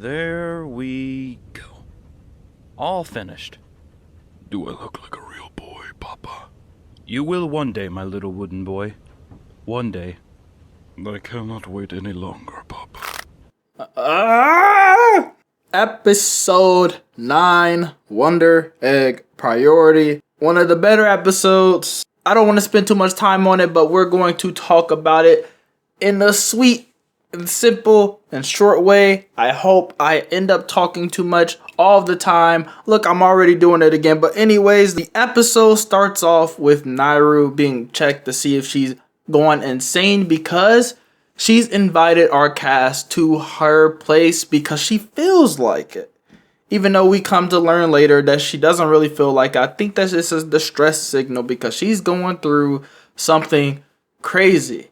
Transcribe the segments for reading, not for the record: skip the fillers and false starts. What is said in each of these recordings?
There we go. All finished. Do I look like a real boy, Papa? You will one day, my little wooden boy. One day. I cannot wait any longer, Papa. Episode 9, Wonder Egg Priority. One of the better episodes. I don't want to spend too much time on it, but we're going to talk about it in a sweet and simple and short way. I hope I end up talking too much all the time. Look, I'm already doing it again. But anyways, the episode starts off with Nairu being checked to see if she's going insane because she's invited our cast to her place because she feels like it. Even though we come to learn later that she doesn't really feel like it. I think that this is the stress signal because she's going through something crazy.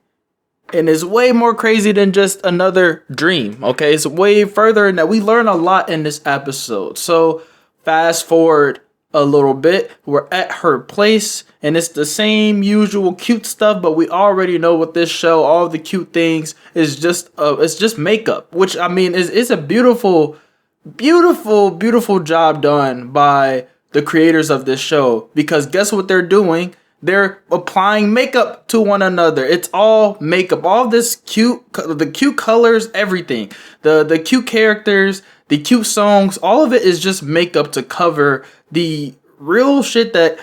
And it's way more crazy than just another dream, okay? It's way further in that we learn a lot in this episode. So fast forward a little bit, we're at her place and it's the same usual cute stuff, but we already know with this show, all the cute things is just it's just makeup, which I mean is a beautiful job done by the creators of this show, because guess what they're doing? They're applying makeup to one another. It's all makeup. All this the cute colors, everything. The cute characters, the cute songs, all of it is just makeup to cover the real shit that,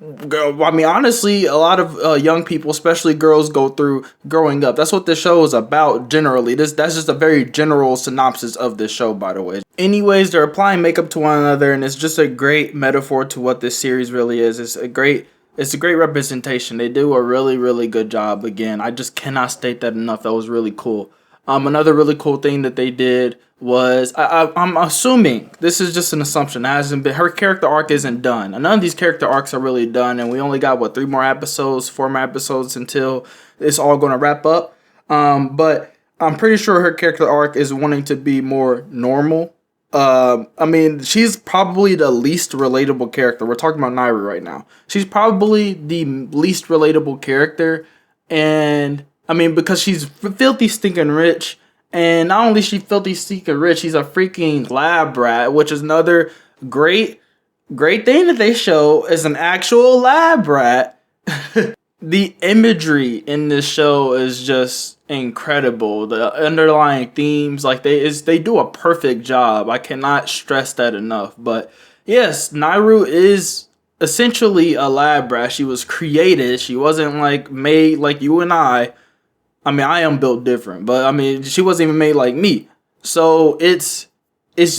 I mean, honestly, a lot of young people, especially girls, go through growing up. That's what this show is about generally. That's just a very general synopsis of this show, by the way. Anyways, they're applying makeup to one another, and it's just a great metaphor to what this series really is. It's a great representation. They do a really, really good job. Again, I just cannot state that enough. That was really cool. Another really cool thing that they did was, I'm assuming, this is just an assumption, it hasn't been, her character arc isn't done. None of these character arcs are really done, and we only got, 4 more episodes until it's all going to wrap up. But I'm pretty sure her character arc is wanting to be more normal. I mean, she's probably the least relatable character. We're talking about Nairu right now. She's probably the least relatable character, and I mean, because she's filthy stinking rich, and not only is she filthy stinking rich, she's a freaking lab rat, which is another great thing that they show is an actual lab rat. The imagery in this show is just incredible. The underlying themes, like they do a perfect job. I cannot stress that enough. But yes, Nairu is essentially a lab rat. She was created. She wasn't like made like you and I. I mean, I am built different, but I mean, she wasn't even made like me. So it's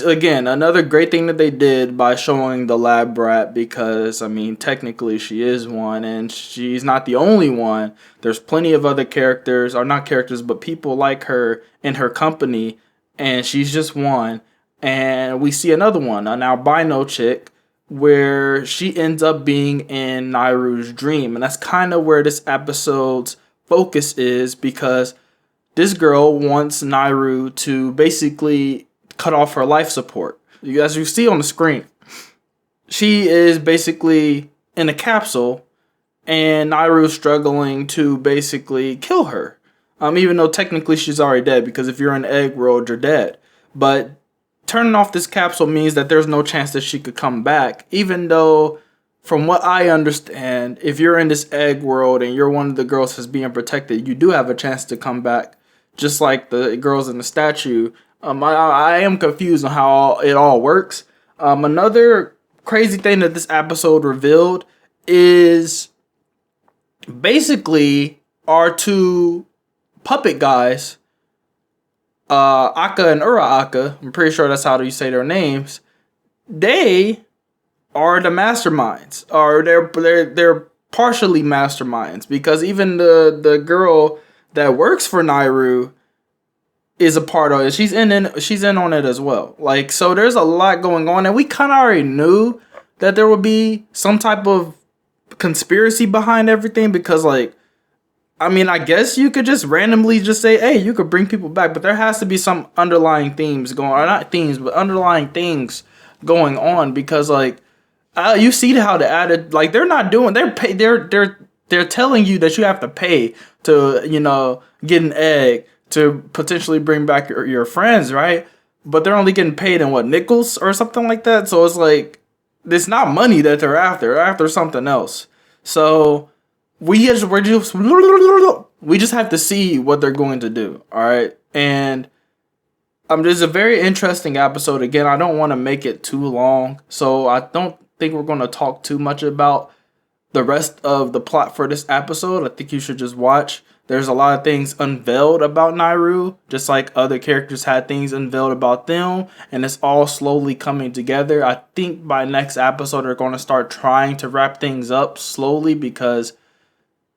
again another great thing that they did by showing the lab rat, because I mean, technically she is one, and she's not the only one. There's plenty of other characters, or not characters, but people like her in her company, and she's just one. And we see another one, an albino chick, where she ends up being in Nairu's dream, and that's kind of where this episode's focus is, because this girl wants Nairu to basically cut off her life support. As you see on the screen, she is basically in a capsule, and Nairu is struggling to basically kill her. Even though technically she's already dead, because if you're in the egg world, you're dead. But turning off this capsule means that there's no chance that she could come back, even though, from what I understand, if you're in this egg world and you're one of the girls that's being protected, you do have a chance to come back, just like the girls in the statue. I am confused on how it all works. Another crazy thing that this episode revealed is basically our two puppet guys, Akka and Ura Akka. I'm pretty sure that's how you say their names. They are the masterminds, or they're partially masterminds, because even the girl that works for Nairu is a part of it. She's in on it as well. Like, so there's a lot going on, and we kind of already knew that there would be some type of conspiracy behind everything, because, like, I mean, I guess you could just randomly just say, hey, you could bring people back, but there has to be some underlying themes going on, not themes, but underlying things going on, because, like, you see how the added, like, they're telling you that you have to pay to, get an egg to potentially bring back your friends, right? but they're only getting paid in what, nickels or something like that. So it's like it's not money that they're after. They're after something else. So we just have to see what they're going to do. All right, and this is a very interesting episode. Again, I don't want to make it too long, so I don't think we're going to talk too much about the rest of the plot for this episode. I think you should just watch. There's a lot of things unveiled about Nairu, just like other characters had things unveiled about them, and it's all slowly coming together. I think by next episode, they're going to start trying to wrap things up slowly because,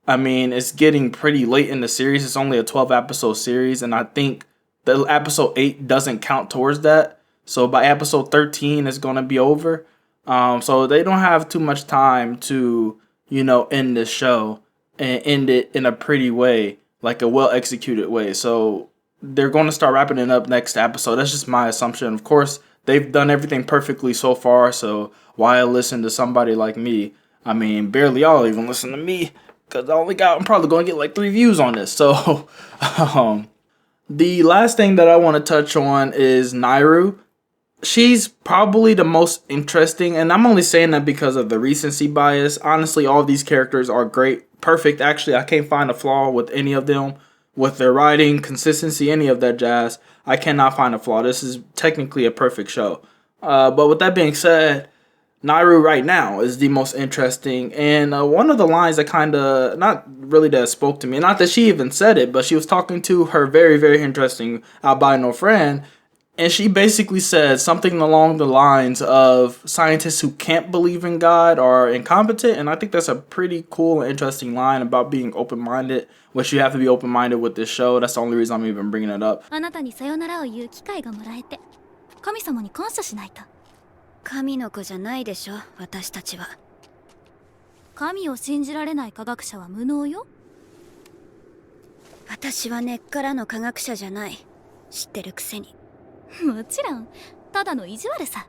I mean, it's getting pretty late in the series. It's only a 12-episode series, and I think the episode 8 doesn't count towards that. So by episode 13, it's going to be over. So they don't have too much time to, end this show and end it in a pretty way, like a well-executed way. So they're going to start wrapping it up next episode. That's just my assumption. Of course, they've done everything perfectly so far, so why listen to somebody like me? I mean, barely y'all even listen to me, because I'm probably going to get like 3 views on this. So, the last thing that I want to touch on is Nairu. She's probably the most interesting, and I'm only saying that because of the recency bias. Honestly, all of these characters are great. Perfect, actually. I can't find a flaw with any of them. With their writing, consistency, any of that jazz. I cannot find a flaw. This is technically a perfect show. But with that being said, Nairu right now is the most interesting. And one of the lines that kind of, not really that spoke to me, not that she even said it, but she was talking to her very, very interesting albino friend. And she basically said something along the lines of scientists who can't believe in God are incompetent. And I think that's a pretty cool and interesting line about being open-minded, which you have to be open-minded with this show. That's the only reason I'm even bringing it up. あなたにさよならを言う機会がもらえて、神様に感謝しないと。神の子じゃないでしょ、私たちは。神を信じられない科学者は無能よ。私は根っからの科学者じゃない。知ってるくせに。もちろん、ただの意地悪さ。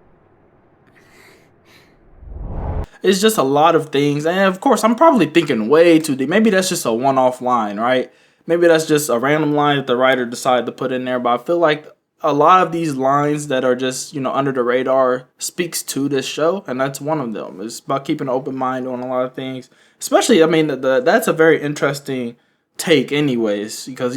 It's just a lot of things, and of course, I'm probably thinking way too deep. Maybe that's just a one-off line, right? Maybe that's just a random line that the writer decided to put in there, but I feel like a lot of these lines that are just, under the radar speaks to this show, and that's one of them. It's about keeping an open mind on a lot of things. Especially, I mean, that's a very interesting take anyways, because,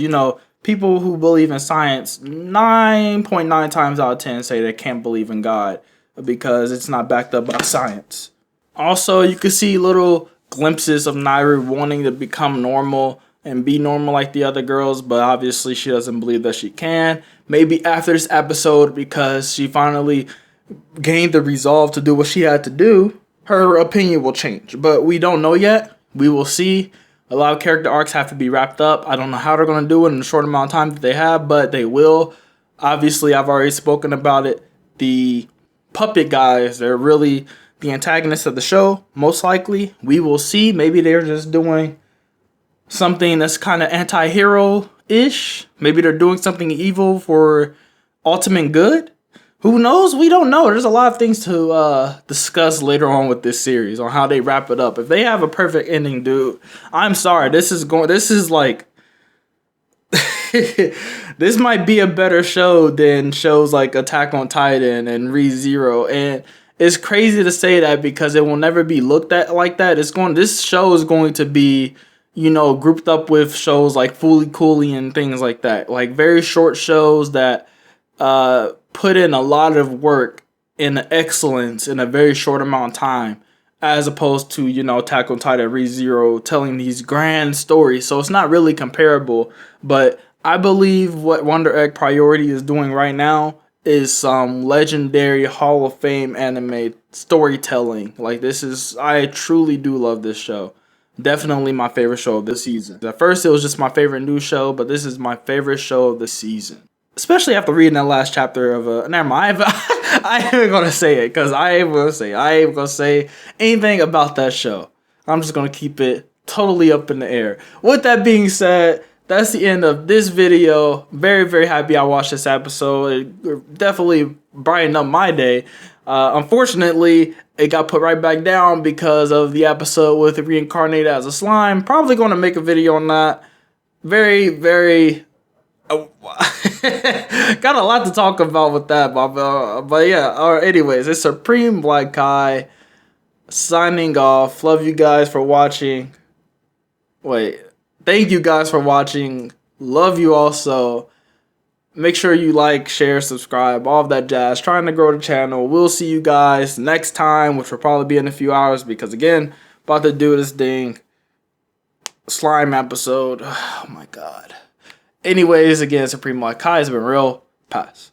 people who believe in science 9.9 times out of 10 say they can't believe in God because it's not backed up by science. Also, you can see little glimpses of Nairu wanting to become normal and be normal like the other girls, but obviously she doesn't believe that she can. Maybe after this episode, because she finally gained the resolve to do what she had to do, her opinion will change. But we don't know yet. We will see. A lot of character arcs have to be wrapped up. I don't know how they're going to do it in the short amount of time that they have, but they will. Obviously, I've already spoken about it. The puppet guys, they're really the antagonists of the show, most likely. We will see. Maybe they're just doing something that's kind of anti-hero-ish. Maybe they're doing something evil for ultimate good. Who knows? We don't know. There's a lot of things to discuss later on with this series on how they wrap it up. If they have a perfect ending, dude, I'm sorry. This is like this might be a better show than shows like Attack on Titan and Re:Zero. And it's crazy to say that because it will never be looked at like that. This show is going to be, grouped up with shows like Fooly Cooly and things like that. Like very short shows that put in a lot of work and excellence in a very short amount of time, as opposed to, Attack on Titan, Re:Zero telling these grand stories. So it's not really comparable, but I believe what Wonder Egg Priority is doing right now is some legendary Hall of Fame anime storytelling. Like I truly do love this show. Definitely my favorite show of this season. At first it was just my favorite new show, but this is my favorite show of the season. Especially after reading that last chapter of never mind. I ain't even gonna say it because I ain't gonna say anything about that show. I'm just gonna keep it totally up in the air. With that being said, that's the end of this video. Very, very happy I watched this episode. It definitely brightened up my day. Unfortunately, it got put right back down because of the episode with reincarnated as a slime. Probably gonna make a video on that. Very, very Got a lot to talk about with that, but yeah. Anyways, it's Supreme Black Kai signing off. Love you guys for watching. Thank you guys for watching. Love you also. Make sure you like, share, subscribe, all of that jazz. Trying to grow the channel. We'll see you guys next time, which will probably be in a few hours because, again, about to do this thing. Slime episode. Oh, my God. Anyways, again, Supreme Black Kai has been real. Pass.